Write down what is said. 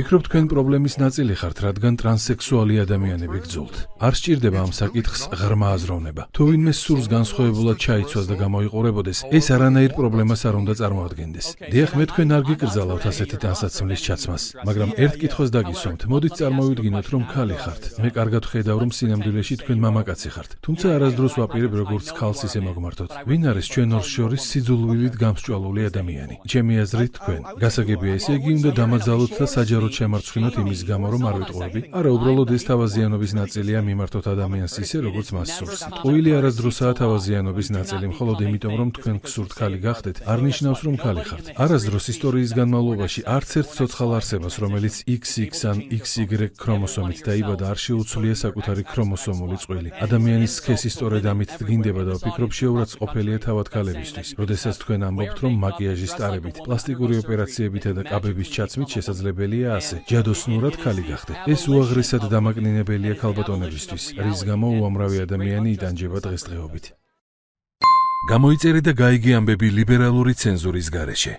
ვფიქრობ, თქვენ პრობლემის ნაწილი ხართ, რადგან ტრანსსექსუალი ადამიანები გძულთ. არ სჭირდება ამ საკითხს ღრმა აზროვნება. თუ ვინმე სურს განსხვავებულად ჩაიცვას და გამოიყურებოდეს, ეს არანაირ პრობლემას არ უნდა წარმოადგენდეს. დიახ, მე თქვენ არ გიკრძალავთ ასეთი ტანსაცმლის ჩაცმას, მაგრამ ერთ კითხვას დაგისვამთ. მოდით წარმოვიდგინოთ, რომ ქალი ხართ. მე კარგად ვხედავ, რომ სინამდვილეში თქვენ მამაკაცი ხართ. თუმცა არასდროს ვაპირებ, როგორც ქალს ისე მოგმართოთ. ვინ არის ჩვენ ორს შორის სიძულვილით გამსჭვალული ადამიანი? ჩემი აზრით, თქვენ. გასაგებია, ესე იგი უნდა დამაძალოთ და საჯაროდ შემარცხინოთ იმის გამო, რომ არ ვიტყუები. არა, უბრალოდ ეს თავაზიანობის ნაწილია მიმართოთ ადამიანს ისე, როგორც მას სურს. ტყუილი არასდროსაა თავაზიანობის ნაწილი, მხოლოდ იმიტომ, რომ თქვენ გსურთ ქალი გახდეთ, არ ნიშნავს, რომ ქალი ხართ. არასდროს ისტორიის განმავლობაში არც ერთ ცოცხალ არსებას, რომელიც XX ან XY ქრომოსომით დაიბადა, არ შეუცვლია საკუთარი ქრომოსომული წყვილი. ადამიანის სქესი სწორედ ამით დგინდება და ვფიქრობ, შეურაც ყოფილია თავად ქალებისთვის. როდესაც თქვენ ამბობთ, რომ მაკიაჟის ტარებით, პლასტიკური ოპერაციებითა და კაბების ჩაცმით შესაძლებელია ასე ჯადოსნურად ქალი გახდეთ. ეს უაღრესად დამაკნინებელია ქალბატონებისთვის, რის გამო უამრავი ადამიანი იტანჯება დღესდღეობით. გამოიწერე და გაიგე ამბები ლიბერალური ცენზურის გარეშე.